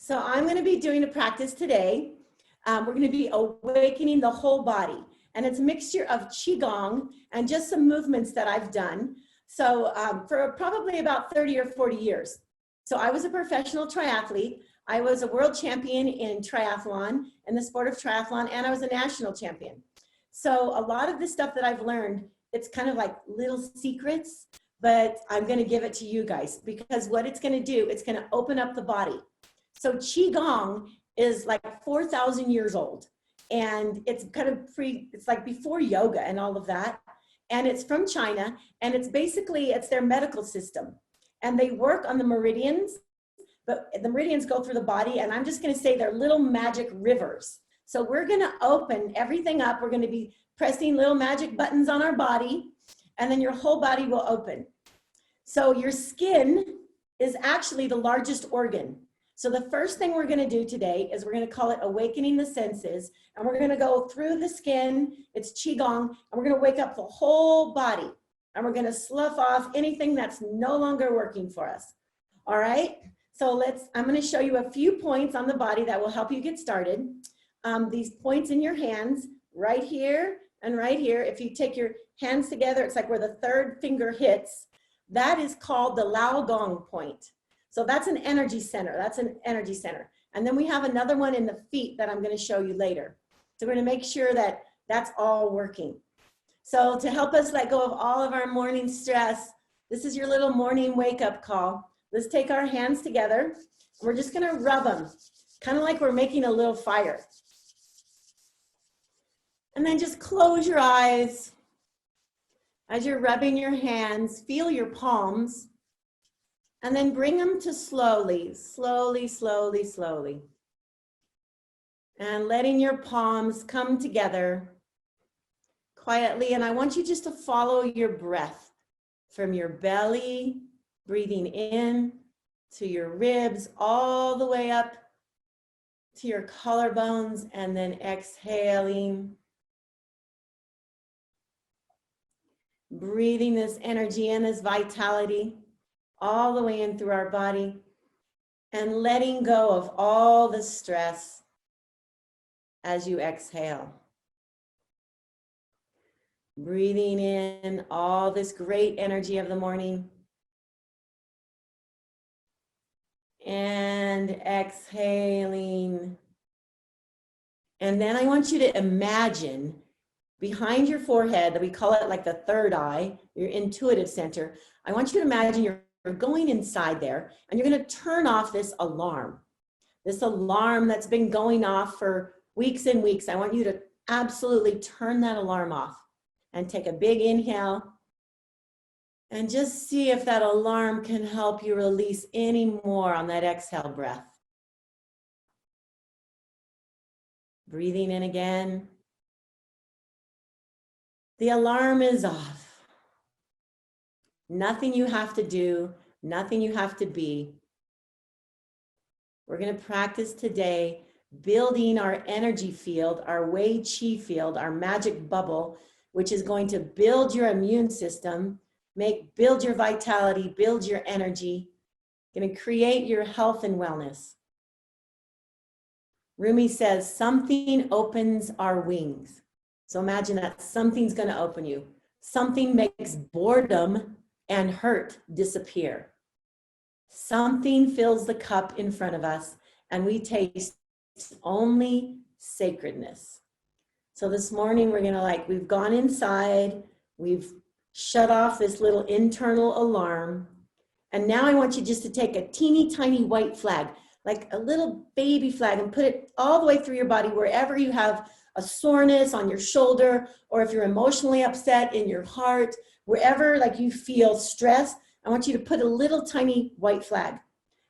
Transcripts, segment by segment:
So I'm going to be doing a practice today. We're going to be awakening the whole body. And it's a mixture of Qigong and just some movements that I've done. So for probably about 30 or 40 years. So I was a professional triathlete. I was a world champion in triathlon, in the sport of triathlon, and I was a national champion. So a lot of the stuff that I've learned, it's kind of like little secrets, but I'm going to give it to you guys because what it's going to do, it's going to open up the body. So Qigong is like 4,000 years old, and it's kind of it's like before yoga and all of that. And it's from China, and it's basically, it's their medical system. And they work on the meridians, but the meridians go through the body, and I'm just going to say they're little magic rivers. So we're going to open everything up. We're going to be pressing little magic buttons on our body, and then your whole body will open. So your skin is actually the largest organ. So the first thing we're going to do today is we're going to call it awakening the senses, and we're going to go through the skin. It's Qigong, and we're going to wake up the whole body, and we're going to slough off anything that's no longer working for us. All right. So I'm going to show you a few points on the body that will help you get started. These points in your hands, right here and right here. If you take your hands together, it's like where the third finger hits. That is called the Lao Gong point. So that's an energy center. That's an energy center. And then we have another one in the feet that I'm going to show you later. So we're going to make sure that that's all working. So to help us let go of all of our morning stress, this is your little morning wake-up call. Let's take our hands together. We're just going to rub them, kind of like we're making a little fire. And then just close your eyes. As you're rubbing your hands, feel your palms. And then bring them to slowly, slowly, slowly, slowly. And letting your palms come together quietly. And I want you just to follow your breath from your belly, breathing in to your ribs, all the way up to your collarbones, and then exhaling. Breathing this energy and this vitality all the way in through our body, and letting go of all the stress as you exhale. Breathing in all this great energy of the morning, and exhaling. And then I want you to imagine behind your forehead, we call it like the third eye, your intuitive center. I want you to imagine you're going inside there, and you're going to turn off this alarm that's been going off for weeks and weeks. I want you to absolutely turn that alarm off and take a big inhale and just see if that alarm can help you release any more on that exhale breath. Breathing in again. The alarm is off. Nothing you have to do, nothing you have to be. We're going to practice today building our energy field, our Wei Qi field, our magic bubble, which is going to build your immune system, build your vitality, build your energy, going to create your health and wellness. Rumi says, something opens our wings. So imagine that something's going to open you. Something makes boredom and hurt disappear. Something fills the cup in front of us, and we taste only sacredness. So this morning we've gone inside, we've shut off this little internal alarm, and now I want you just to take a teeny tiny white flag, like a little baby flag, and put it all the way through your body, wherever you have a soreness on your shoulder, or if you're emotionally upset in your heart, wherever like you feel stress, I want you to put a little tiny white flag.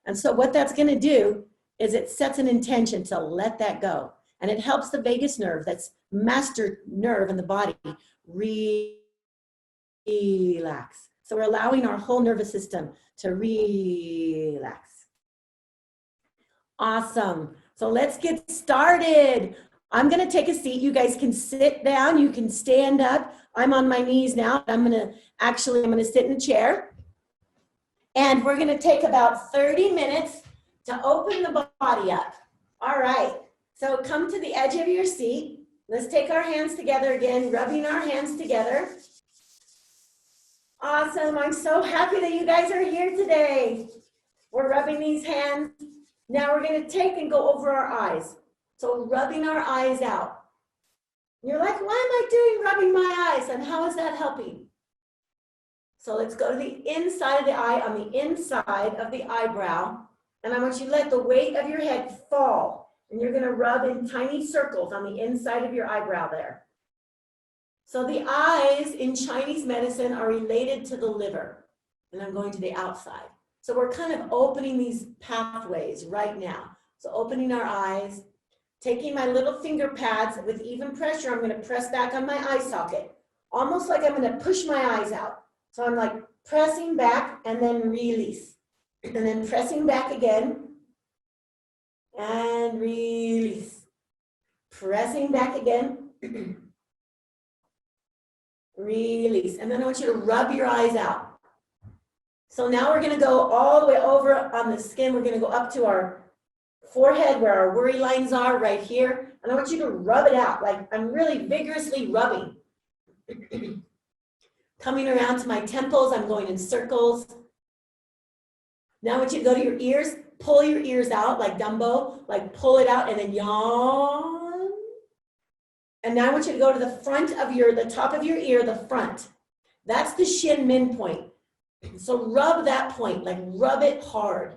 And so what that's going to do is it sets an intention to let that go. And it helps the vagus nerve, that's master nerve in the body, relax. So we're allowing our whole nervous system to relax. Awesome. So let's get started. I'm going to take a seat. You guys can sit down. You can stand up. I'm on my knees now. I'm going to sit in a chair. And we're going to take about 30 minutes to open the body up. All right, so come to the edge of your seat. Let's take our hands together again, rubbing our hands together. Awesome, I'm so happy that you guys are here today. We're rubbing these hands. Now we're gonna take and go over our eyes. So rubbing our eyes out. You're like, why am I doing rubbing my eyes? And how is that helping? So let's go to the inside of the eye, on the inside of the eyebrow. And I want you to let the weight of your head fall. And you're gonna rub in tiny circles on the inside of your eyebrow there. So the eyes in Chinese medicine are related to the liver. And I'm going to the outside. So we're kind of opening these pathways right now. So opening our eyes, taking my little finger pads with even pressure, I'm gonna press back on my eye socket, almost like I'm gonna push my eyes out. So I'm like pressing back and then release. And then pressing back again and release. Pressing back again, release. And then I want you to rub your eyes out. So now we're gonna go all the way over on the skin. We're gonna go up to our forehead where our worry lines are right here. And I want you to rub it out, like I'm really vigorously rubbing. Coming around to my temples, I'm going in circles. Now I want you to go to your ears, pull your ears out like Dumbo, like pull it out and then yawn. And now I want you to go to the front of the top of your ear, the front. That's the shin min point. So rub that point, like rub it hard.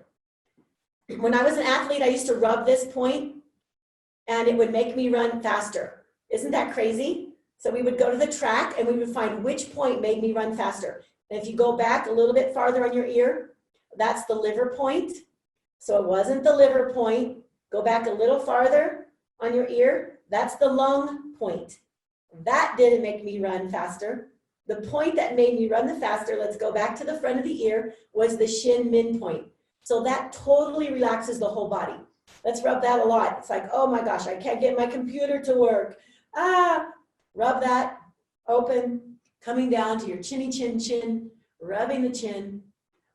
When I was an athlete, I used to rub this point and it would make me run faster. Isn't that crazy? So we would go to the track and we would find which point made me run faster. And if you go back a little bit farther on your ear, that's the liver point. So it wasn't the liver point. Go back a little farther on your ear. That's the lung point. That didn't make me run faster. The point that made me run the faster, let's go back to the front of the ear, was the shin min point. So that totally relaxes the whole body. Let's rub that a lot. It's like, oh my gosh, I can't get my computer to work. Rub that, open, coming down to your chinny chin chin, rubbing the chin.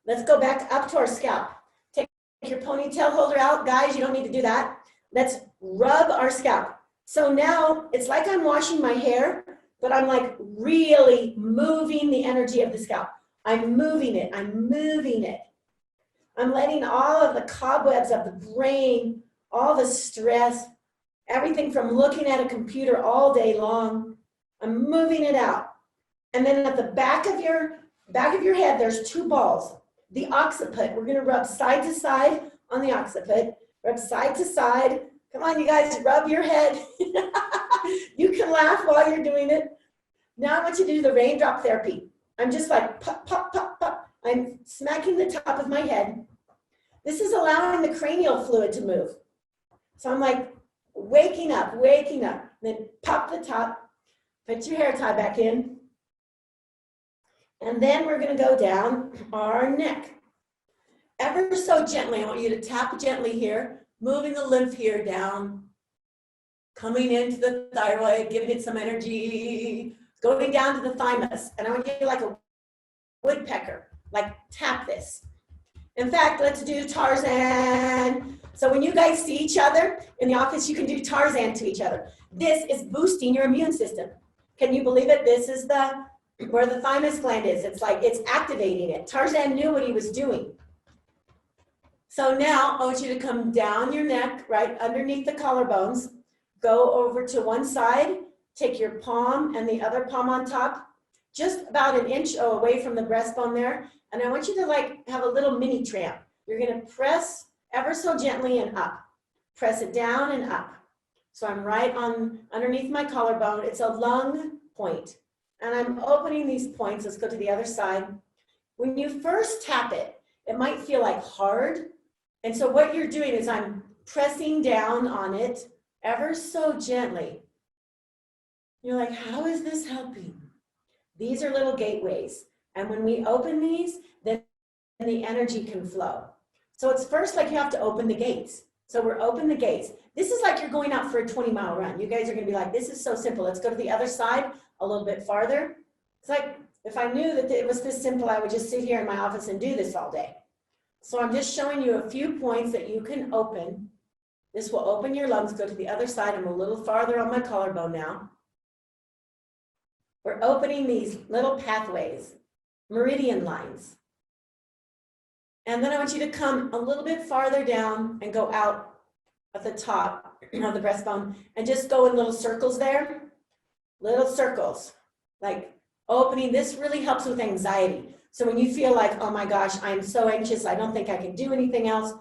Let's go back up to our scalp. Take your ponytail holder out. Guys, you don't need to do that. Let's rub our scalp. So now it's like I'm washing my hair, but I'm like really moving the energy of the scalp. I'm moving it, I'm moving it. I'm letting all of the cobwebs of the brain, all the stress, everything from looking at a computer all day long, I'm moving it out. And then at the back of your head, there's two balls. The occiput, we're gonna rub side to side on the occiput, rub side to side. Come on, you guys, rub your head. You can laugh while you're doing it. Now I want you to do the raindrop therapy. I'm just like pop, pop, pop, pop. I'm smacking the top of my head. This is allowing the cranial fluid to move. So I'm like waking up, then pop the top, put your hair tie back in. And then we're gonna go down our neck. Ever so gently, I want you to tap gently here, moving the lymph here down, coming into the thyroid, giving it some energy, going down to the thymus. And I want you to like a woodpecker, like tap this. In fact, let's do Tarzan. So when you guys see each other in the office, you can do Tarzan to each other. This is boosting your immune system. Can you believe it? This is where the thymus gland is. It's like it's activating it. Tarzan knew what he was doing. So now I want you to come down your neck, right underneath the collarbones, go over to one side, take your palm and the other palm on top, just about an inch away from the breastbone there. And I want you to like have a little mini tramp. You're gonna press ever so gently and up. Press it down and up. So I'm right on underneath my collarbone. It's a lung point. And I'm opening these points. Let's go to the other side. When you first tap it, it might feel like hard. And so what you're doing is I'm pressing down on it ever so gently. You're like, how is this helping? These are little gateways. And when we open these, then the energy can flow. So it's first like you have to open the gates. So we're open the gates. This is like you're going out for a 20-mile run. You guys are gonna be like, this is so simple. Let's go to the other side a little bit farther. It's like, if I knew that it was this simple, I would just sit here in my office and do this all day. So I'm just showing you a few points that you can open. This will open your lungs. Go to the other side. I'm a little farther on my collarbone now. We're opening these little pathways, meridian lines. And then I want you to come a little bit farther down and go out at the top of the breastbone and just go in little circles there. Little circles, like opening. This really helps with anxiety. So when you feel like, oh my gosh, I'm so anxious, I don't think I can do anything else,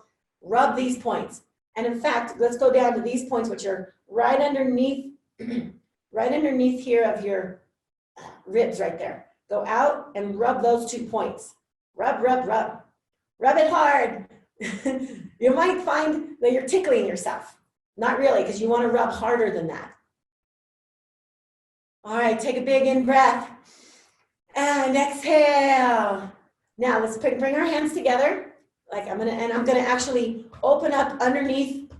rub these points. And in fact, let's go down to these points, which are right underneath, right underneath here of your ribs right there. Go out and rub those 2 points. Rub, rub, rub. Rub it hard. You might find that you're tickling yourself. Not really, because you want to rub harder than that. All right, take a big in breath. And exhale. Now let's bring our hands together. Like I'm gonna actually open up underneath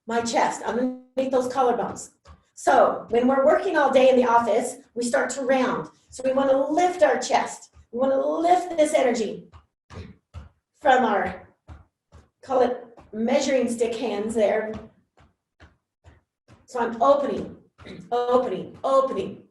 my chest, underneath those collarbones. So when we're working all day in the office, we start to round. So we want to lift our chest. We want to lift this energy from our, call it measuring stick hands there. So I'm opening, opening, opening.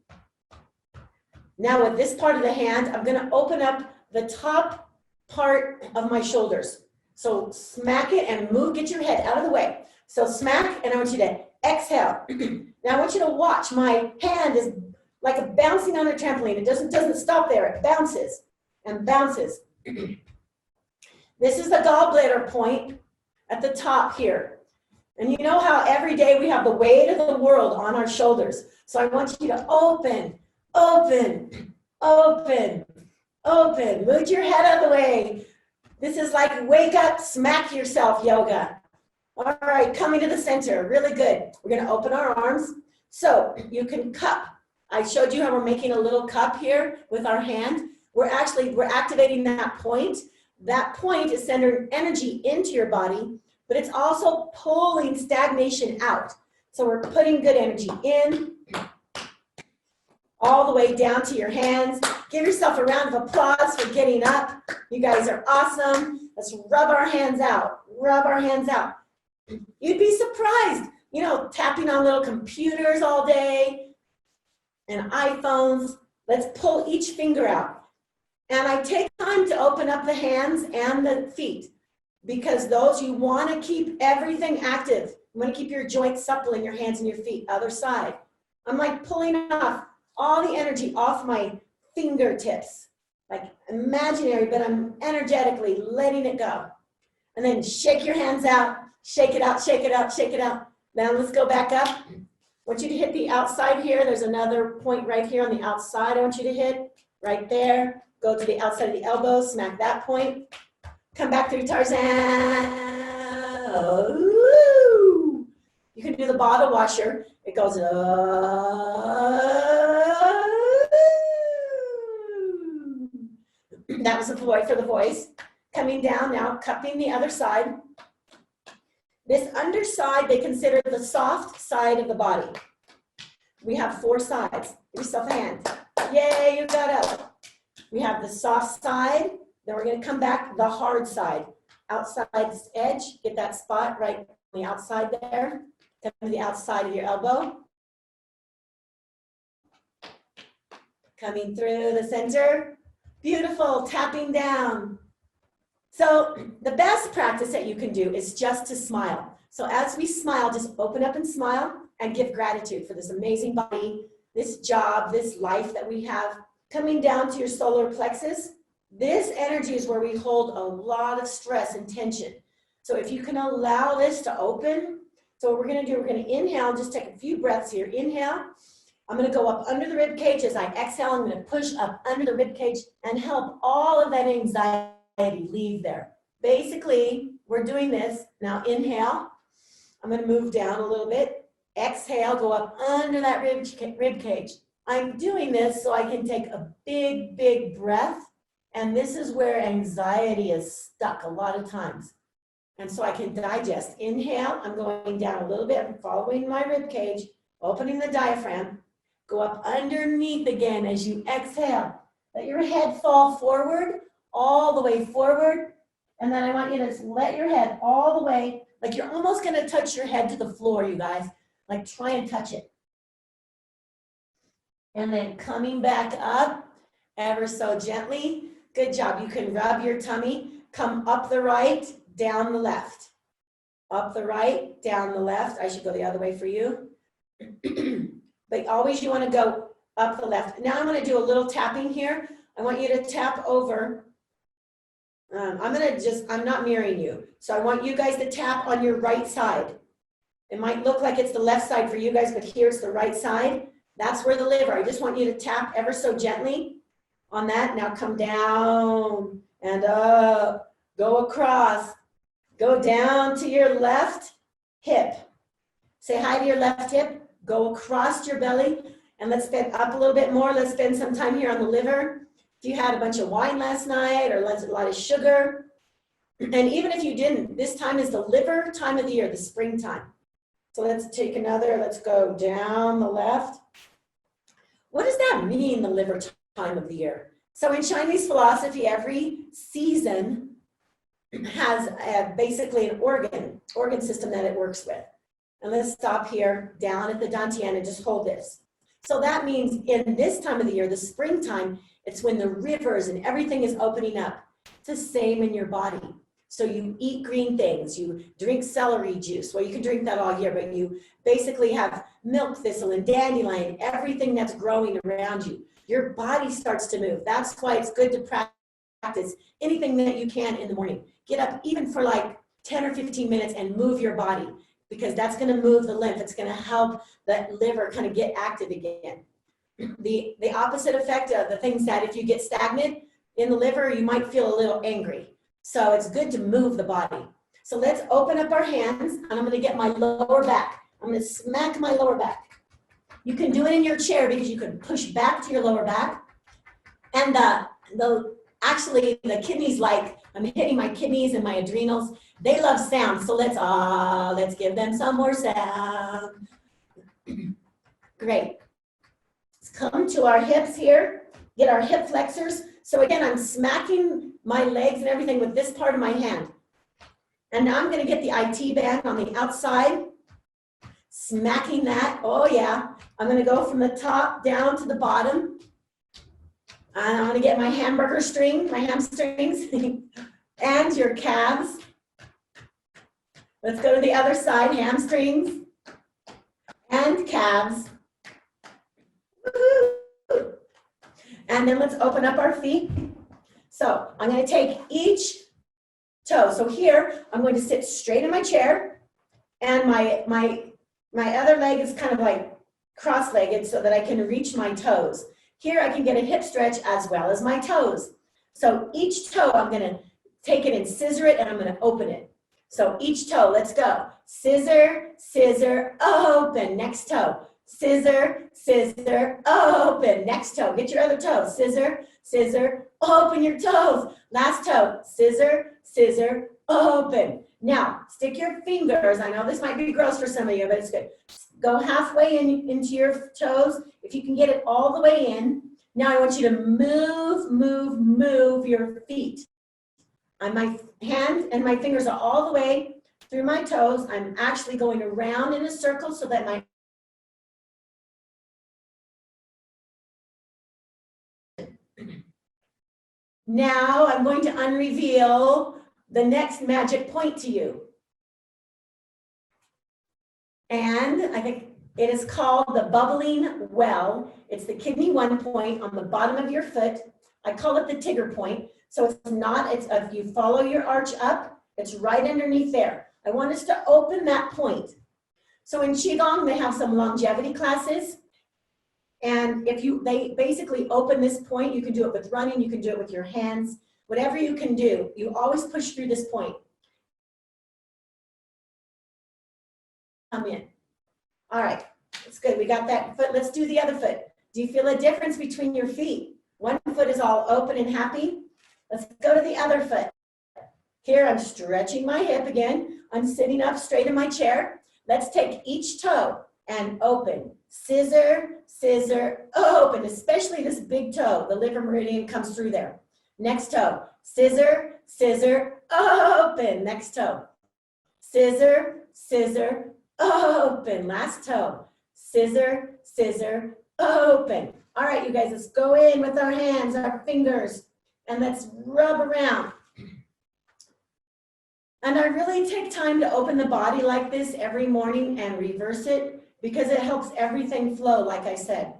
Now with this part of the hand, I'm going to open up the top part of my shoulders. So smack it and move, get your head out of the way. So smack, and I want you to exhale. Now I want you to watch. My hand is like a bouncing on a trampoline. It doesn't stop there. It bounces and bounces. This is the gallbladder point at the top here. And you know how every day we have the weight of the world on our shoulders. So I want you to open, open, open, open. Move your head out of the way. This is like wake up, smack yourself yoga. All right, coming to the center, really good. We're gonna open our arms. So you can cup. I showed you how we're making a little cup here with our hand. We're activating that point. That point is sending energy into your body, but it's also pulling stagnation out. So we're putting good energy in, all the way down to your hands. Give yourself a round of applause for getting up. You guys are awesome. Let's rub our hands out, rub our hands out. You'd be surprised, you know, tapping on little computers all day and iPhones. Let's pull each finger out. And I take time to open up the hands and the feet because those, you want to keep everything active. You want to keep your joints supple in your hands and your feet. Other side. I'm like pulling off all the energy off my fingertips, like imaginary, but I'm energetically letting it go. And then shake your hands out, shake it out, shake it out, shake it out. Now let's go back up. I want you to hit the outside here. There's another point right here on the outside I want you to hit, right there. Go to the outside of the elbow, smack that point. Come back through Tarzan. Ooh. You can do the bottle washer. It goes, that was a voice for the voice. Coming down now, cupping the other side. This underside, they consider the soft side of the body. We have 4 sides. Give yourself a hand. Yay, you got up. We have the soft side. Then we're going to come back the hard side. Outside edge, get that spot right on the outside there. Come to the outside of your elbow. Coming through the center. Beautiful, tapping down. So the best practice that you can do is just to smile. So as we smile, just open up and smile and give gratitude for this amazing body, this job, this life that we have. Coming down to your solar plexus, this energy is where we hold a lot of stress and tension. So if you can allow this to open, so what we're going to do, we're going to inhale, just take a few breaths here. Inhale. I'm going to go up under the rib cage. As I exhale, I'm going to push up under the rib cage and help all of that anxiety leave there. Basically, we're doing this. Now inhale. I'm going to move down a little bit. Exhale, go up under that rib cage. I'm doing this so I can take a big, big breath. And this is where anxiety is stuck a lot of times. And so I can digest. Inhale, I'm going down a little bit. I'm following my rib cage, opening the diaphragm. Go up underneath again as you exhale. Let your head fall forward, all the way forward. And then I want you to let your head all the way, like you're almost gonna touch your head to the floor, you guys. Like try and touch it. And then coming back up ever so gently. Good job. You can rub your tummy. Come up the right, down the left. Up the right, down the left. I should go the other way for you. But always you want to go up the left. Now I'm going to do a little tapping here. I want you to tap over. I'm not mirroring you. So I want you guys to tap on your right side. It might look like it's the left side for you guys, but here's the right side. That's where the liver. I just want you to tap ever so gently on that. Now come down and up, go across, go down to your left hip. Say hi to your left hip, go across your belly, and let's spend up a little bit more. Let's spend some time here on the liver. If you had a bunch of wine last night or a lot of sugar, and even if you didn't, this time is the liver time of the year, the springtime. So let's take another, let's go down the left. What does that mean, the liver time of the year? So in Chinese philosophy, every season has basically an organ system that it works with. And let's stop here, down at the dantian, and just hold this. So that means in this time of the year, the springtime, it's when the rivers and everything is opening up. It's the same in your body. So you eat green things, you drink celery juice. Well, you can drink that all year, but you basically have milk thistle and dandelion, everything that's growing around you. Your body starts to move. That's why it's good to practice anything that you can in the morning. Get up even for like 10 or 15 minutes and move your body, because that's going to move the lymph. It's going to help that liver kind of get active again. The opposite effect of the things that if you get stagnant in the liver, you might feel a little angry. So it's good to move the body. So let's open up our hands, and I'm going to get my lower back. I'm going to smack my lower back. You can do it in your chair because you can push back to your lower back. And actually the kidneys, like I'm hitting my kidneys and my adrenals, they love sound. So let's give them some more sound. Great. Let's come to our hips here, get our hip flexors. So again, I'm smacking my legs and everything with this part of my hand. And now I'm going to get the IT band on the outside, smacking that. Oh yeah. I'm going to go from the top down to the bottom. And I'm going to get my hamburger string, my hamstrings, and your calves. Let's go to the other side, hamstrings and calves. Woo-hoo. And then let's open up our feet. So I'm going to take each toe. So here, I'm going to sit straight in my chair, and my other leg is kind of like cross-legged so that I can reach my toes. Here I can get a hip stretch as well as my toes. So each toe, I'm going to take it and scissor it, and I'm going to open it. So each toe, let's go. Scissor, scissor, open. Next toe. Scissor, scissor, open. Next toe. Get your other toe. Scissor, scissor, open your toes. Last toe. Scissor, scissor, open. Now, stick your fingers. I know this might be gross for some of you, but it's good. Go halfway into your toes. If you can get it all the way in. Now I want you to move your feet. On my hand and my fingers are all the way through my toes. I'm actually going around in a circle so that my now I'm going to unreveal the next magic point to you. And I think it is called the bubbling well. It's the kidney 1 point on the bottom of your foot. I call it the Tigger point. So it's not, it's if you follow your arch up, it's right underneath there. I want us to open that point. So in Qigong, they have some longevity classes. And they basically open this point. You can do it with running, you can do it with your hands, whatever you can do, you always push through this point. Come in. All right, that's good. We got that foot. Let's do the other foot. Do you feel a difference between your feet? One foot is all open and happy. Let's go to the other foot. Here, I'm stretching my hip again. I'm sitting up straight in my chair. Let's take each toe and open. Scissor, scissor, open, especially this big toe. The liver meridian comes through there. Next toe. Scissor, scissor, open. Next toe. Scissor, scissor, open. Last toe. Scissor, scissor, open. All right, you guys, let's go in with our hands, our fingers, and let's rub around. And I really take time to open the body like this every morning and reverse it because it helps everything flow, like I said.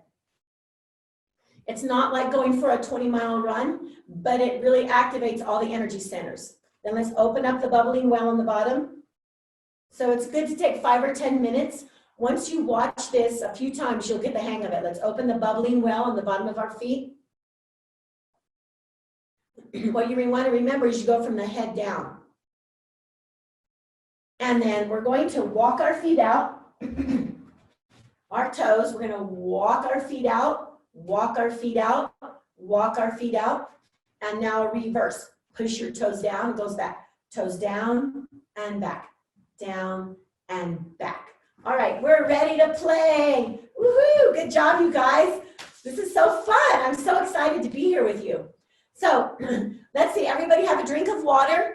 It's not like going for a 20-mile run, but it really activates all the energy centers. Then let's open up the bubbling well on the bottom. So it's good to take 5 or 10 minutes. Once you watch this a few times, you'll get the hang of it. Let's open the bubbling well on the bottom of our feet. What you want to remember is you go from the head down. And then we're going to walk our feet out, our toes. We're going to walk our feet out, walk our feet out, walk our feet out. And now reverse. Push your toes down, it goes back. Toes down and back, down and back. All right, we're ready to play. Woohoo, good job, you guys. This is so fun. I'm so excited to be here with you. So let's see, everybody have a drink of water.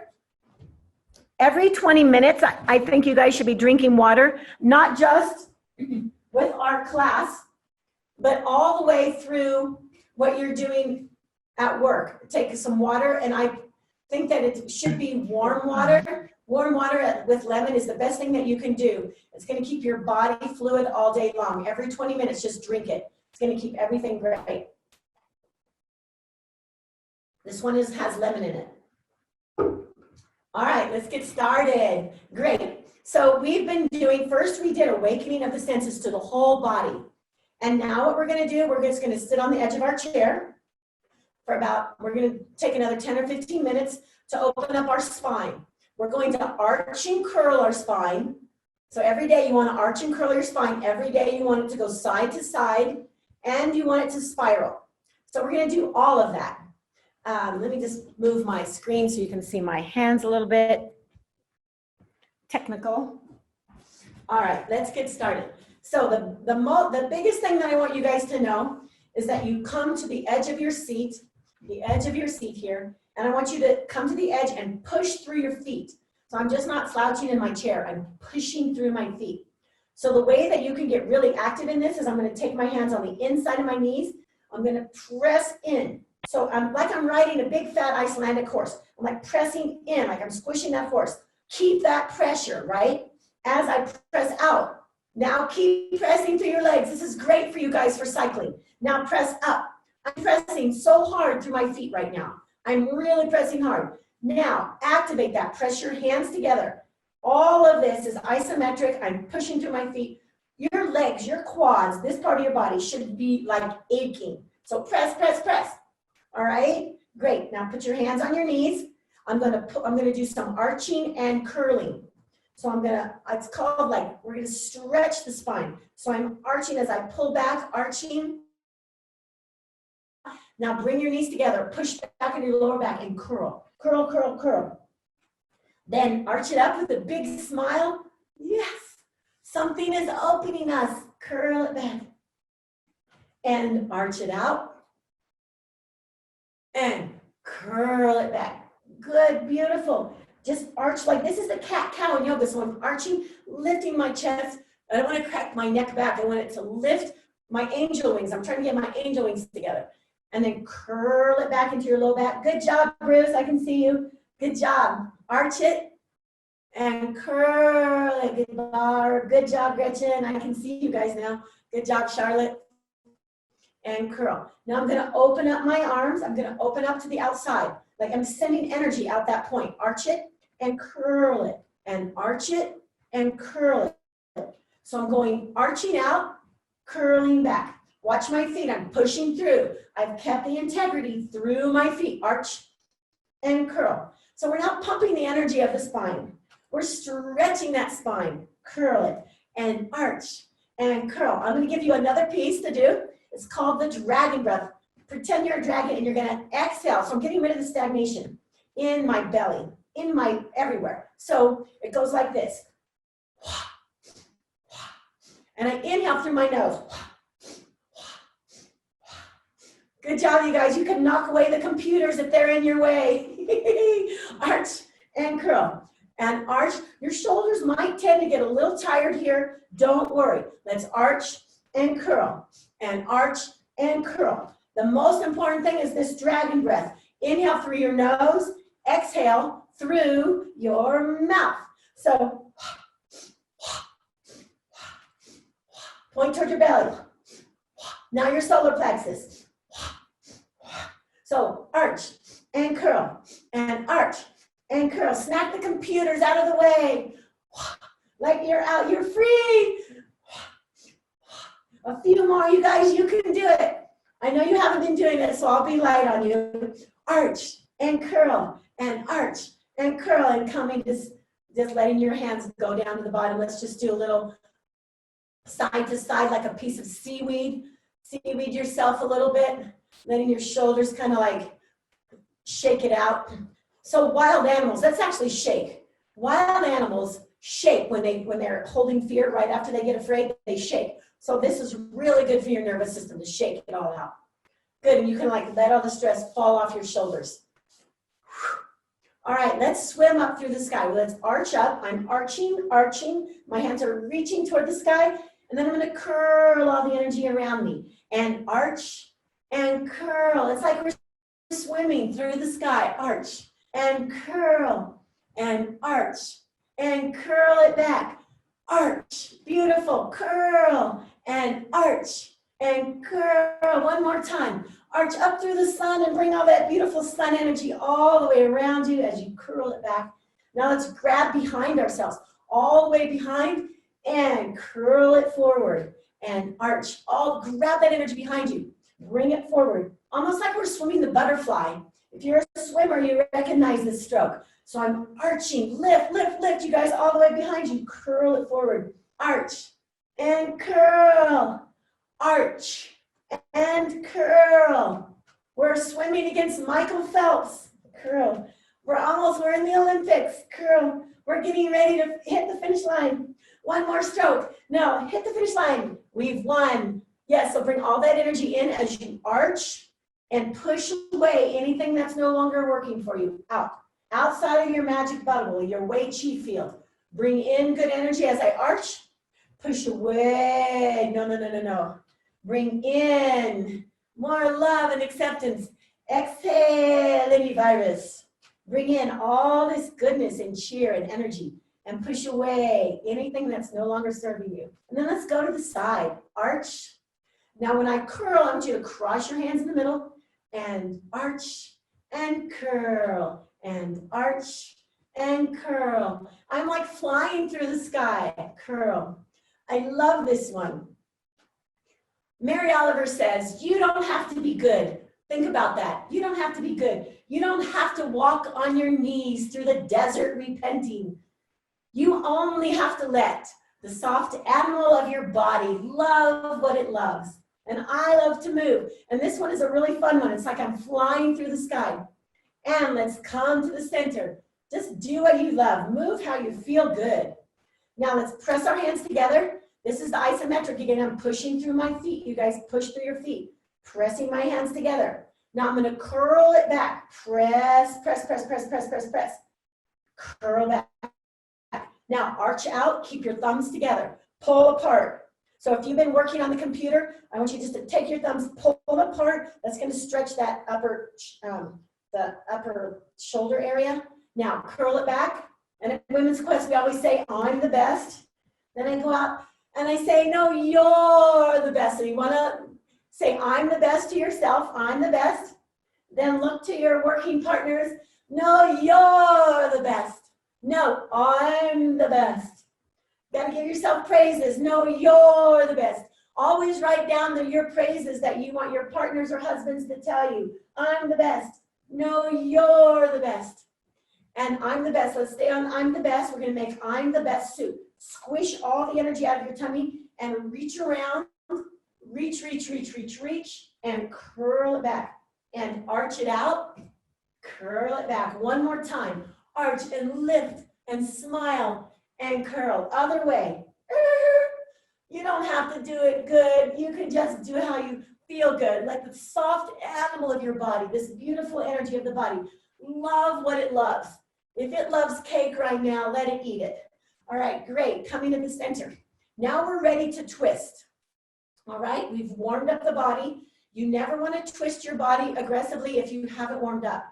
Every 20 minutes, I think you guys should be drinking water, not just with our class, but all the way through what you're doing at work. Take some water, and I think that it should be warm water. Warm water with lemon is the best thing that you can do. It's going to keep your body fluid all day long. Every 20 minutes, just drink it. It's going to keep everything great. This one has lemon in it. All right, let's get started. Great. So we've been doing, first we did awakening of the senses to the whole body. And now what we're going to do, we're just going to sit on the edge of our chair for we're going to take another 10 or 15 minutes to open up our spine. We're going to arch and curl our spine. So every day you want to arch and curl your spine. Every day you want it to go side to side, and you want it to spiral. So we're going to do all of that. Let me just move my screen so you can see my hands a little bit. Technical. All right, let's get started. So the biggest thing that I want you guys to know is that you come to the edge of your seat here, and I want you to come to the edge and push through your feet. So I'm just not slouching in my chair, I'm pushing through my feet. So the way that you can get really active in this is I'm going to take my hands on the inside of my knees. I'm going to press in. So I'm riding a big fat Icelandic horse. I'm like pressing in, like I'm squishing that horse. Keep that pressure, right? As I press out. Now keep pressing through your legs. This is great for you guys for cycling. Now press up. I'm pressing so hard through my feet right now. I'm really pressing hard. Now activate that. Press your hands together. All of this is isometric. I'm pushing through my feet. Your legs, your quads, this part of your body should be like aching. So press, press, press. All right, great. Now put your hands on your knees. I'm gonna do some arching and curling. So it's called we're gonna stretch the spine. So I'm arching as I pull back, arching. Now bring your knees together, push back in your lower back and curl, curl, curl, curl. Then arch it up with a big smile. Yes, something is opening us. Curl it back and arch it out. And curl it back. Good, beautiful. Just arch like this is the cat-cow in yoga. So I'm arching, lifting my chest. I don't want to crack my neck back. I want it to lift my angel wings. I'm trying to get my angel wings together. And then curl it back into your low back. Good job, Bruce. I can see you. Good job. Arch it and curl it. Good, Barb. Good job, Gretchen. I can see you guys now. Good job, Charlotte. And curl. Now I'm going to open up my arms. I'm going to open up to the outside. Like I'm sending energy out that point. Arch it and curl it. And arch it and curl it. So I'm going arching out, curling back. Watch my feet. I'm pushing through. I've kept the integrity through my feet. Arch and curl. So we're not pumping the energy of the spine. We're stretching that spine. Curl it and arch and curl. I'm going to give you another piece to do. It's called the dragon breath. Pretend you're a dragon and you're going to exhale. So I'm getting rid of the stagnation in my belly, in my everywhere. So it goes like this. And I inhale through my nose. Good job, you guys. You can knock away the computers if they're in your way. arch, and curl. And arch. Your shoulders might tend to get a little tired here. Don't worry. Let's arch and curl, and arch and curl. The most important thing is this dragon breath. Inhale through your nose, exhale through your mouth. So point toward your belly. Now your solar plexus. So arch and curl, and arch and curl. Snap the computers out of the way. Like you're out, you're free. A few more, you guys, you can do it. I know you haven't been doing it, so I'll be light on you. Arch and curl, and arch and curl, and coming, just letting your hands go down to the bottom. Let's just do a little side to side, like a piece of seaweed. Seaweed yourself a little bit, letting your shoulders kind of like shake it out. So wild animals, let's actually shake. Wild animals shake when they're holding fear. Right after they get afraid, they shake. So this is really good for your nervous system to shake it all out. Good, and you can like let all the stress fall off your shoulders. All right, let's swim up through the sky. Let's arch up. I'm arching. My hands are reaching toward the sky, and then I'm gonna curl all the energy around me. And arch and curl. It's like we're swimming through the sky. Arch and curl, and arch and curl it back. Arch, beautiful, curl, and arch, and curl. One more time. Arch up through the sun and bring all that beautiful sun energy all the way around you as you curl it back. Now let's grab behind ourselves, all the way behind, and curl it forward, and arch. Grab that energy behind you. Bring it forward, almost like we're swimming the butterfly. If you're a swimmer, you recognize this stroke. So I'm arching, lift, you guys, all the way behind you. Curl it forward, arch, and curl, arch, and curl. We're swimming against Michael Phelps. Curl. We're in the Olympics. Curl. We're getting ready to hit the finish line. One more stroke. No, hit the finish line. We've won. Yes, so bring all that energy in as you arch and push away anything that's no longer working for you. Out. Outside of your magic bubble, your Wei Chi field. Bring in good energy as I arch. Push away. No. Bring in more love and acceptance. Exhale any virus. Bring in all this goodness and cheer and energy, and push away anything that's no longer serving you. And then let's go to the side. Arch. Now when I curl, I want you to cross your hands in the middle and arch and curl and arch and curl. I'm like flying through the sky. Curl. I love this one. Mary Oliver says, you don't have to be good. Think about that. You don't have to be good. You don't have to walk on your knees through the desert repenting. You only have to let the soft animal of your body love what it loves. And I love to move. And this one is a really fun one. It's like I'm flying through the sky. And let's come to the center. Just do what you love. Move how you feel good. Now let's press our hands together. This is the isometric. Again, I'm pushing through my feet. You guys push through your feet. Pressing my hands together. Now I'm going to curl it back. Press. Curl back. Now arch out. Keep your thumbs together. Pull apart. So if you've been working on the computer, I want you just to take your thumbs, pull them apart. That's going to stretch that the upper shoulder area. Now curl it back. And at Women's Quest, we always say, I'm the best. Then I go out and I say, no, you're the best. So you want to say, I'm the best to yourself. I'm the best. Then look to your working partners. No, you're the best. No, I'm the best. Got to give yourself praises. No, you're the best. Always write down your praises that you want your partners or husbands to tell you. I'm the best. No, you're the best. And I'm the best. Let's stay on I'm the best. We're going to make I'm the best soup. Squish all the energy out of your tummy and reach around. Reach, and curl it back. And arch it out. Curl it back. One more time. Arch and lift and smile and curl. Other way. You don't have to do it good. You can just do how you feel good. Like the soft animal of your body, this beautiful energy of the body. Love what it loves. If it loves cake right now, let it eat it. All right, great, coming to the center. Now we're ready to twist. All right, we've warmed up the body. You never want to twist your body aggressively if you haven't warmed up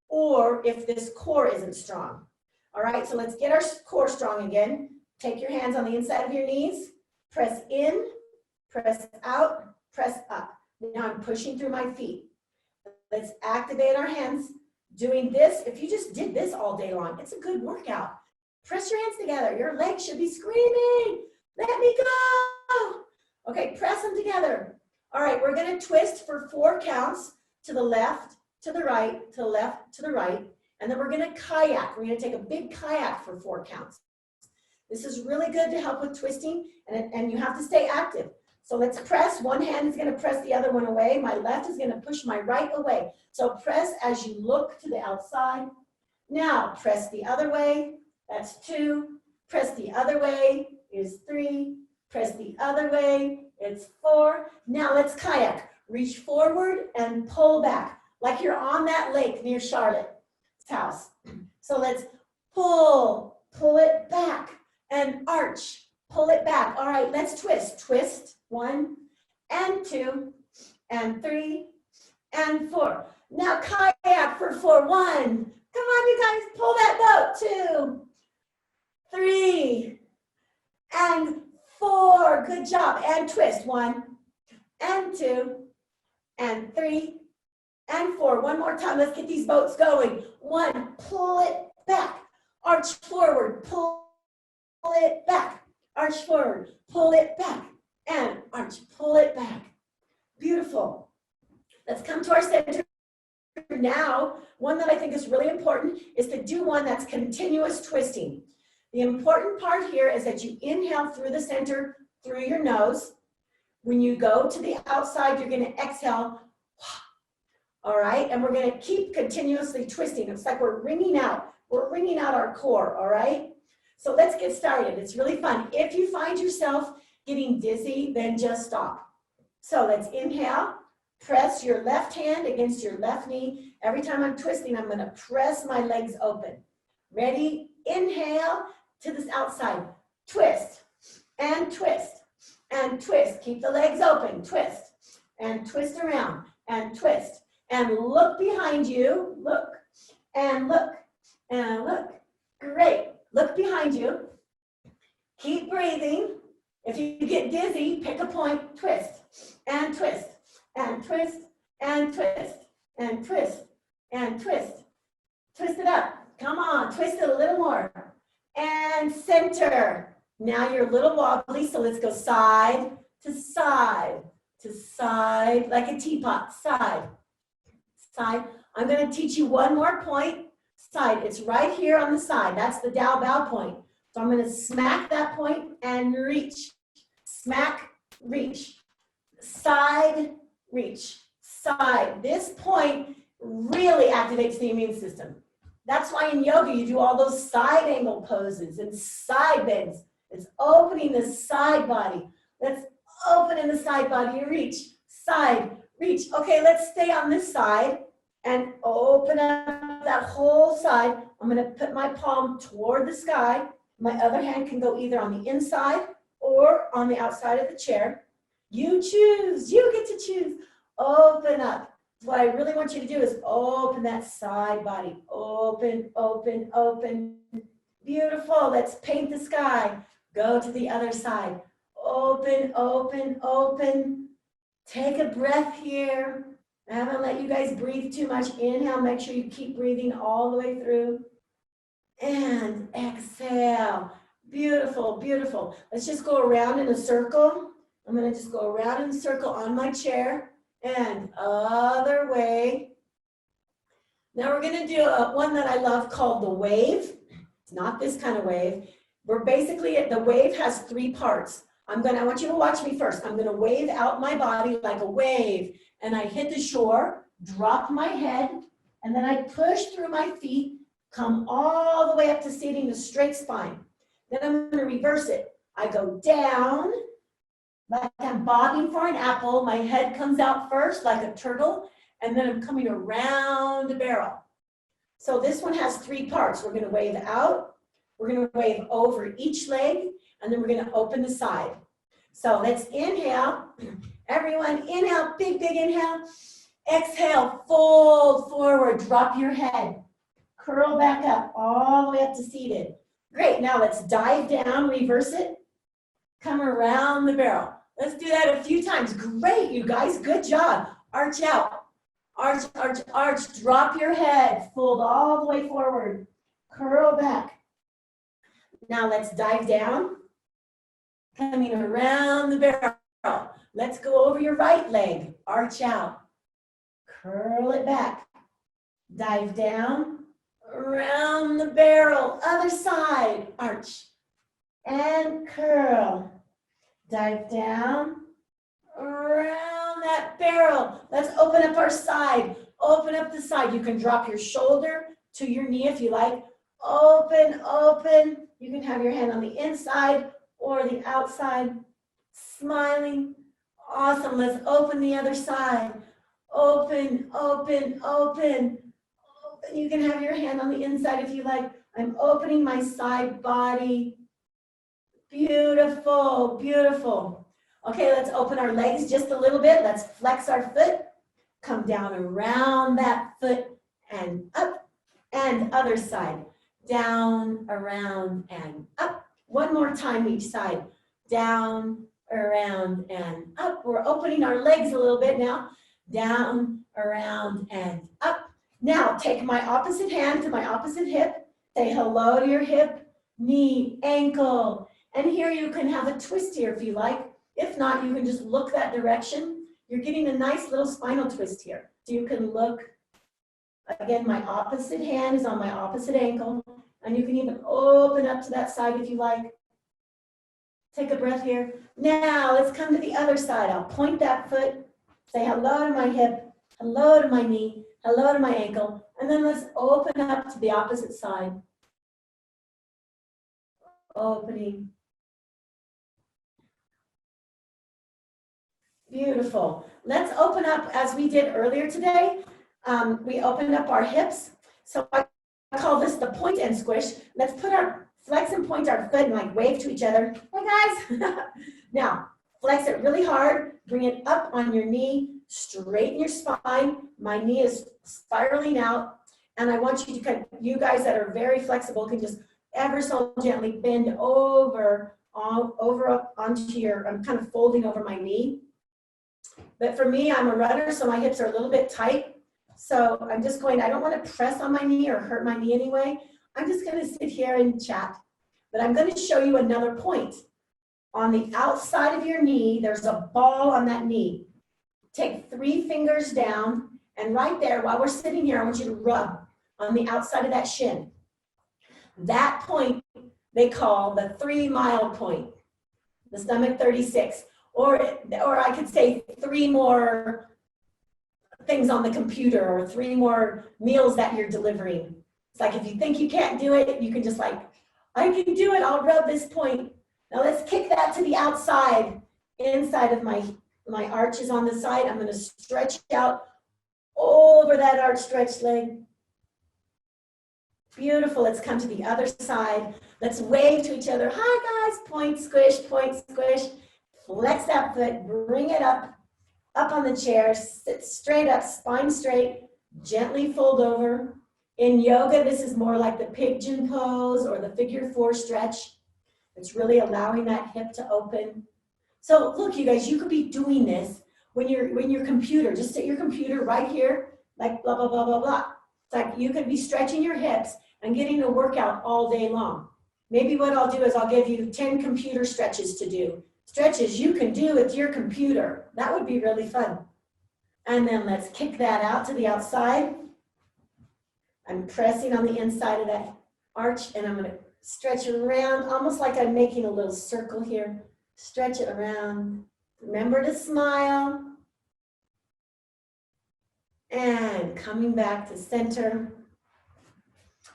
or if this core isn't strong. All right, so let's get our core strong again. Take your hands on the inside of your knees, press in, press out, press up. Now I'm pushing through my feet. Let's activate our hands. Doing this, if you just did this all day long, it's a good workout. Press your hands together. Your legs should be screaming, let me go. Okay, press them together. All right, we're gonna twist for 4 counts to the left, to the right, to the left, to the right, and then we're gonna kayak. We're gonna take a big kayak for 4 counts. This is really good to help with twisting, and you have to stay active. So let's press. One hand is gonna press the other one away. My left is gonna push my right away. So press as you look to the outside. Now press the other way, that's 2. Press the other way is 3. Press the other way, it's 4. Now let's kayak. Reach forward and pull back, like you're on that lake near Charlotte's house. So let's pull it back and arch, pull it back. All right, let's twist. Twist, 1 and 2 and 3 and 4. Now kayak for 4, 1. Come on, you guys, pull that boat, 2, 3, and 4. Good job. And twist, 1 and 2 and 3 and 4. One more time. Let's get these boats going. 1, pull it back, arch forward, pull it back, arch forward, pull it back, and arch, pull it back. Beautiful. Let's come to our center. Now, one that I think is really important is to do one that's continuous twisting. The important part here is that you inhale through the center, through your nose. When you go to the outside, you're going to exhale. All right, and we're going to keep continuously twisting. It's like we're wringing out. We're wringing out our core, all right? So let's get started. It's really fun. If you find yourself getting dizzy, then just stop. So let's inhale. Press your left hand against your left knee. Every time I'm twisting, I'm going to press my legs open. Ready? Inhale to this outside. Twist and twist and twist. Keep the legs open. Twist and twist around and twist. And look behind you. Look and look and look. Great. Look behind you. Keep breathing. If you get dizzy, pick a point. Twist and twist and twist and twist and twist and twist. Twist it up. Come on. Twist it a little more. And center. Now you're a little wobbly, so let's go side to side to side, like a teapot. Side, side. I'm going to teach you one more point. Side. It's right here on the side. That's the Dao Bao point. So I'm going to smack that point and reach. Smack, reach. Side, reach. Side. This point really activates the immune system. That's why in yoga you do all those side angle poses and side bends. It's opening the side body. Let's open in the side body. Reach, side, reach. Okay, let's stay on this side and open up that whole side. I'm going to put my palm toward the sky. My other hand can go either on the inside or on the outside of the chair. You choose. You get to choose. Open up. What I really want you to do is open that side body. Open, open, open. Beautiful. Let's paint the sky. Go to the other side. Open, open, open. Take a breath here. I haven't let you guys breathe too much. Inhale. Make sure you keep breathing all the way through. And exhale. Beautiful, beautiful. Let's just go around in a circle. I'm going to just go around in a circle on my chair. And other way. Now we're going to do one that I love called the wave. It's not this kind of wave. We're basically, the wave has 3 parts. I want you to watch me first. I'm going to wave out my body like a wave. And I hit the shore, drop my head, and then I push through my feet, come all the way up to seating the straight spine. Then I'm going to reverse it. I go down, like I'm bobbing for an apple. My head comes out first like a turtle, and then I'm coming around the barrel. So this one has 3 parts. We're going to wave out, we're going to wave over each leg, and then we're going to open the side. So let's inhale. Everyone inhale, big, big inhale. Exhale, fold forward, drop your head. Curl back up, all the way up to seated. Great, now let's dive down, reverse it. Come around the barrel. Let's do that a few times. Great, you guys, good job. Arch out, arch, arch, arch. Drop your head, fold all the way forward. Curl back. Now let's dive down. Coming around the barrel. Let's go over your right leg. Arch out. Curl it back. Dive down. Around the barrel. Other side. Arch. And curl. Dive down. Around that barrel. Let's open up our side. Open up the side. You can drop your shoulder to your knee if you like. Open, open. You can have your hand on the inside or the outside, smiling. Awesome, let's open the other side. Open, open, open. Open. You can have your hand on the inside if you like. I'm opening my side body. Beautiful, beautiful. Okay, let's open our legs just a little bit. Let's flex our foot. Come down around that foot and up, and other side. Down, around, and up. One more time each side. Down, around, and up. We're opening our legs a little bit now. Down, around, and up. Now take my opposite hand to my opposite hip. Say hello to your hip, knee, ankle. And here you can have a twist here if you like. If not, you can just look that direction. You're getting a nice little spinal twist here. So you can look. Again, my opposite hand is on my opposite ankle. And you can even open up to that side if you like. Take a breath here. Now let's come to the other side. I'll point that foot, say hello to my hip, hello to my knee, hello to my ankle, and then let's open up to the opposite side. Opening. Beautiful. Let's open up as we did earlier today. We opened up our hips. So I call this the point and squish. Let's put our flex and point our foot and like wave to each other. Hey guys. Now, flex it really hard. Bring it up on your knee. Straighten your spine. My knee is spiraling out. And I want you to, you guys that are very flexible can just ever so gently bend over up onto your, I'm kind of folding over my knee. But for me, I'm a runner, so my hips are a little bit tight. So I'm just going, I don't want to press on my knee or hurt my knee anyway. I'm just going to sit here and chat. But I'm going to show you another point. On the outside of your knee, there's a ball on that knee. Take 3 fingers down, and right there, while we're sitting here, I want you to rub on the outside of that shin. That point they call the 3-mile point, the stomach 36. Or I could say 3 more things on the computer or 3 more meals that you're delivering. It's like if you think you can't do it, you can just like, I can do it, I'll rub this point. Now let's kick that to the outside, inside of my arch is on the side. I'm gonna stretch out over that arch stretched leg. Beautiful, let's come to the other side. Let's wave to each other. Hi guys, point, squish, flex that foot, bring it up on the chair, sit straight up, spine straight, gently fold over. In yoga, this is more like the pigeon pose or the figure 4 stretch. It's really allowing that hip to open. So look, you guys, you could be doing this when your computer, just at your computer right here, like blah, blah, blah, blah, blah. It's like you could be stretching your hips and getting a workout all day long. Maybe what I'll do is I'll give you 10 computer stretches to do. Stretches you can do with your computer. That would be really fun. And then let's kick that out to the outside. I'm pressing on the inside of that arch and I'm gonna stretch around, almost like I'm making a little circle here. Stretch it around. Remember to smile. And coming back to center.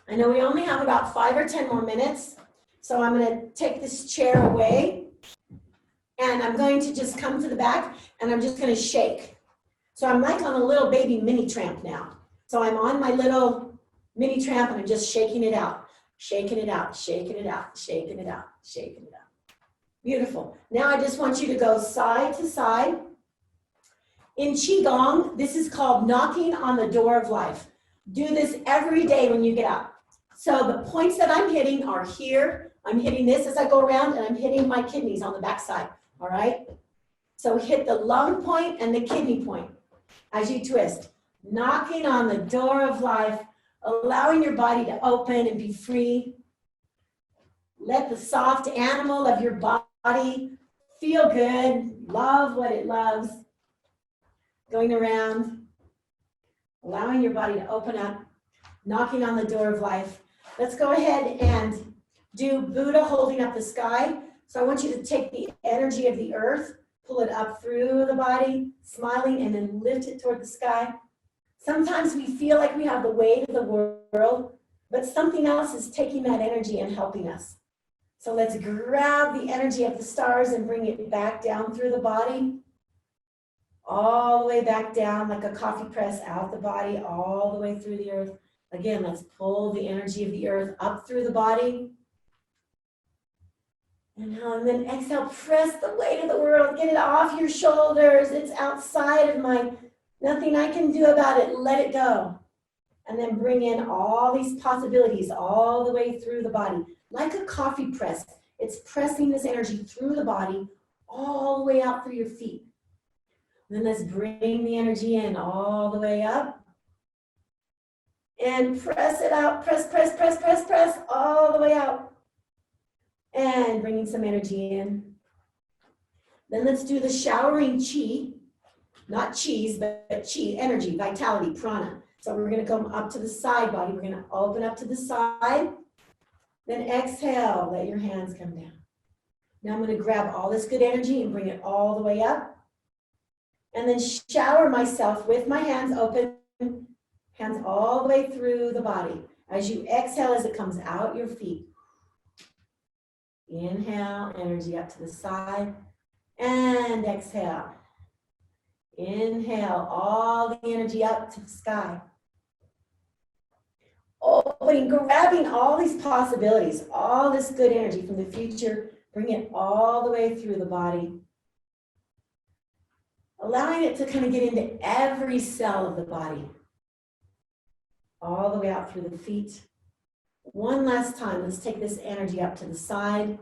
I know we only have about 5 or 10 more minutes, so I'm gonna take this chair away. And I'm going to just come to the back and I'm just gonna shake. So I'm like on a little baby mini tramp now. So I'm on my little mini tramp and I'm just shaking it out, shaking it out, shaking it out, shaking it out, shaking it out. Beautiful. Now I just want you to go side to side. In Qigong, this is called knocking on the door of life. Do this every day when you get up. So the points that I'm hitting are here. I'm hitting this as I go around, and I'm hitting my kidneys on the back side, all right? So hit the lung point and the kidney point as you twist. Knocking on the door of life, allowing your body to open and be free. Let the soft animal of your body feel good, love what it loves. Going around, allowing your body to open up, knocking on the door of life. Let's go ahead and do Buddha holding up the sky. So I want you to take the energy of the earth, pull it up through the body, smiling, and then lift it toward the sky. Sometimes we feel like we have the weight of the world, but something else is taking that energy and helping us. So let's grab the energy of the stars and bring it back down through the body. All the way back down like a coffee press, out the body, all the way through the earth. Again, let's pull the energy of the earth up through the body. And then exhale, press the weight of the world, get it off your shoulders. It's outside of my, nothing I can do about it, let it go. And then bring in all these possibilities all the way through the body. Like a coffee press, it's pressing this energy through the body, all the way out through your feet. Then let's bring the energy in all the way up. And press it out, press, press, press, press, press, all the way out. And bringing some energy in. Then let's do the showering chi, not cheese, but chi, energy, vitality, prana. So we're gonna come up to the side body. We're gonna open up to the side. Then exhale, let your hands come down. Now I'm gonna grab all this good energy and bring it all the way up. And then shower myself with my hands open, hands all the way through the body. As you exhale, as it comes out your feet. Inhale, energy up to the side, and exhale. Inhale, all the energy up to the sky. Opening, grabbing all these possibilities, all this good energy from the future, bring it all the way through the body. Allowing it to kind of get into every cell of the body. All the way out through the feet. One last time, let's take this energy up to the side.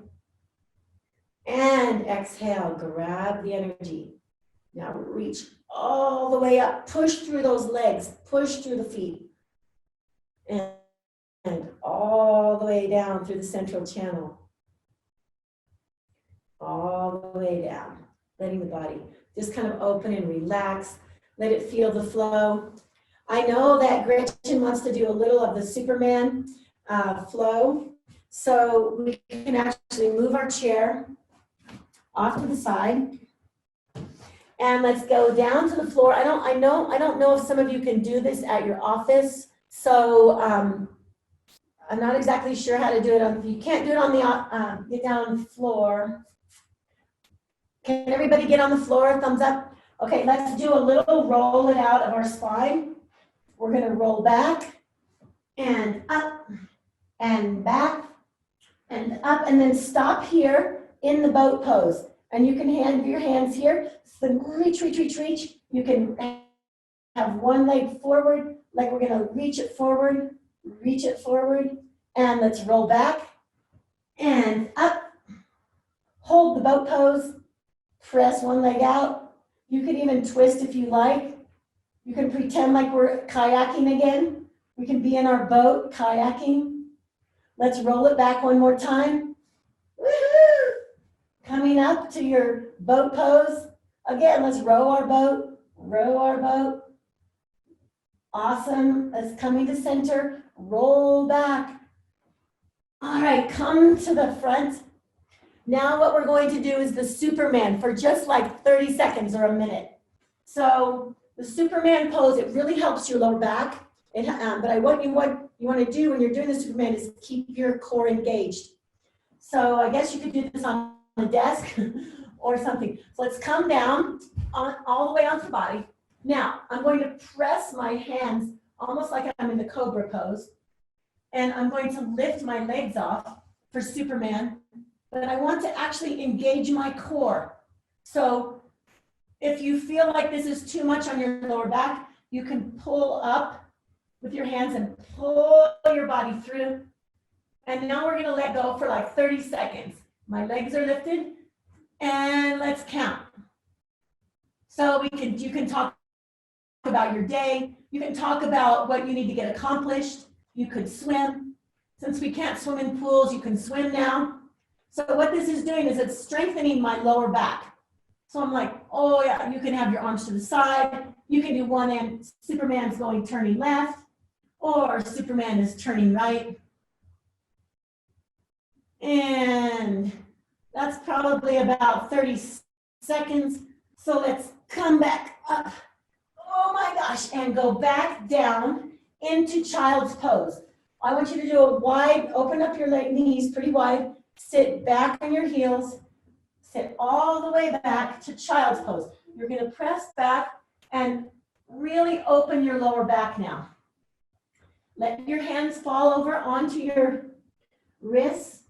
And exhale, grab the energy. Now reach all the way up, push through those legs, push through the feet. And all the way down through the central channel. All the way down, letting the body just kind of open and relax. Let it feel the flow. I know that Gretchen wants to do a little of the Superman flow. So we can actually move our chair off to the side. And let's go down to the floor. I don't know if some of you can do this at your office. So I'm not exactly sure how to do it. You can't do it on the get down on the floor. Can everybody get on the floor? Thumbs up. Okay, let's do a little roll it out of our spine. We're gonna roll back and up and back and up, and then stop here in the boat pose. And you can have your hands here. So reach, reach, reach, reach. You can have one leg forward, like we're gonna reach it forward, and let's roll back and up. Hold the boat pose. Press one leg out. You could even twist if you like. You can pretend like we're kayaking again. We can be in our boat kayaking. Let's roll it back one more time. Woohoo! Coming up to your boat pose. Again, let's row our boat, row our boat. Awesome. Let's coming to center, roll back. All right, come to the front. Now what we're going to do is the Superman for just like 30 seconds or a minute. So the Superman pose, it really helps your lower back. But what you want to do when you're doing the Superman is keep your core engaged. So I guess you could do this on the desk or something. So let's come down all the way onto the body. Now I'm going to press my hands almost like I'm in the Cobra pose. and I'm going to lift my legs off for Superman, but I want to actually engage my core. So if you feel like this is too much on your lower back, you can pull up with your hands and pull your body through. And now we're gonna let go for like 30 seconds. My legs are lifted, and let's count. So you can talk about your day. You can talk about what you need to get accomplished. You could swim. Since we can't swim in pools, you can swim now. So what this is doing is it's strengthening my lower back. So I'm like, oh yeah, you can have your arms to the side. You can do one end, Superman's turning left, or Superman is turning right. And that's probably about 30 seconds. So let's come back up. Oh my gosh, and go back down into child's pose. I want you to do a wide, open up your knees pretty wide, sit back on your heels, sit all the way back to child's pose. You're gonna press back and really open your lower back now. Let your hands fall over onto your wrists.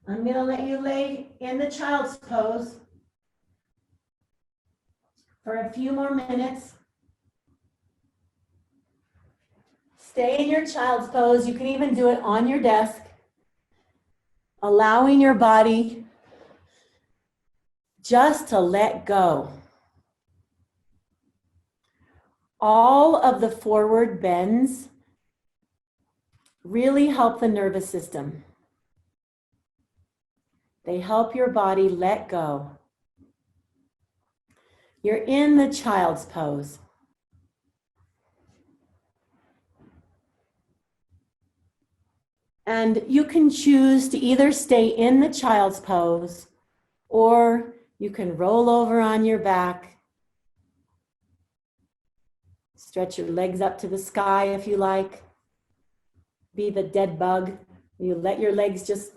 I'm gonna let you lay in the child's pose for a few more minutes. Stay in your child's pose. You can even do it on your desk, allowing your body just to let go. All of the forward bends really help the nervous system. They help your body let go. You're in the child's pose. And you can choose to either stay in the child's pose, or you can roll over on your back. Stretch your legs up to the sky if you like. Be the dead bug. You let your legs just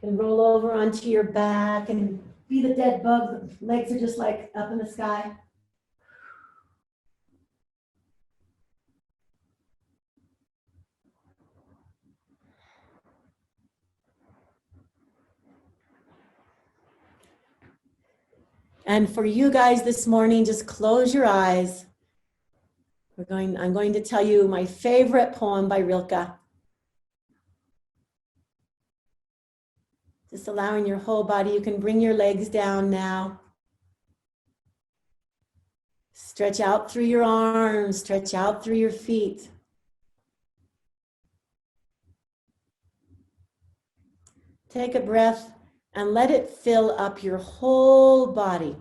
and roll over onto your back and be the dead bug. The legs are just like up in the sky. And for you guys this morning, just close your eyes. I'm going to tell you my favorite poem by Rilke. Just allowing your whole body, you can bring your legs down now. Stretch out through your arms, stretch out through your feet. Take a breath and let it fill up your whole body.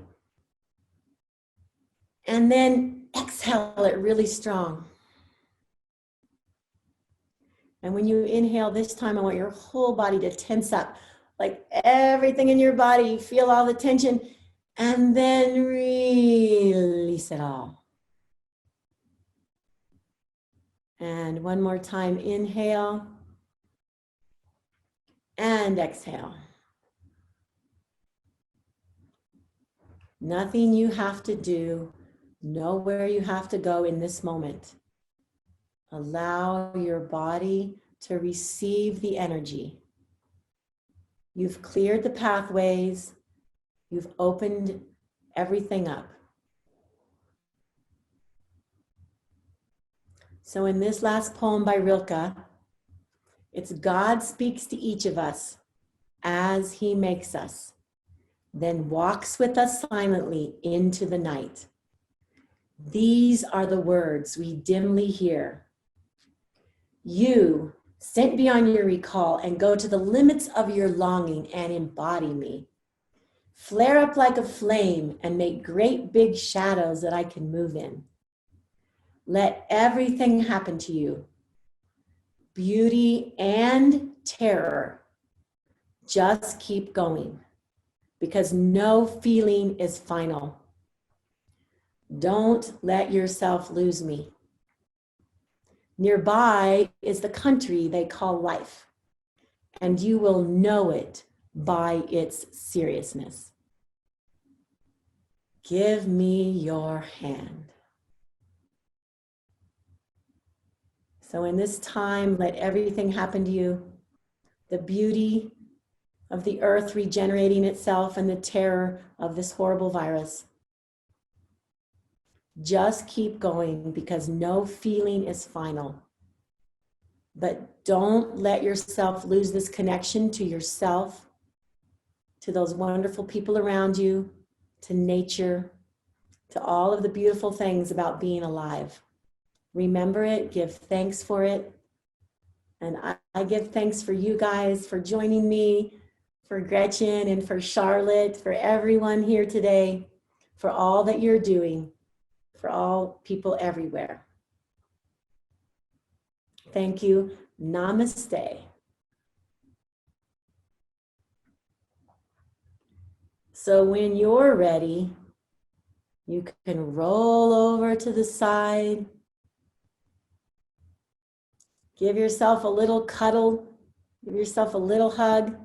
And then exhale it really strong. And when you inhale this time, I want your whole body to tense up. Like everything in your body, feel all the tension, and then release it all. And one more time, inhale and exhale. Nothing you have to do, nowhere you have to go in this moment. Allow your body to receive the energy. You've cleared the pathways. You've opened everything up. So in this last poem by Rilke, it's God speaks to each of us as he makes us, then walks with us silently into the night. These are the words we dimly hear. You, sent beyond your recall, and go to the limits of your longing and embody me. Flare up like a flame and make great big shadows that I can move in. Let everything happen to you. Beauty and terror. Just keep going, because no feeling is final. Don't let yourself lose me. Nearby is the country they call life, and you will know it by its seriousness. Give me your hand. So in this time, let everything happen to you. The beauty of the earth regenerating itself and the terror of this horrible virus. Just keep going because no feeling is final. But don't let yourself lose this connection to yourself, to those wonderful people around you, to nature, to all of the beautiful things about being alive. Remember it, give thanks for it. And I give thanks for you guys for joining me, for Gretchen and for Charlotte, for everyone here today, for all that you're doing, for all people everywhere. Thank you. Namaste. So when you're ready, you can roll over to the side. Give yourself a little cuddle. Give yourself a little hug.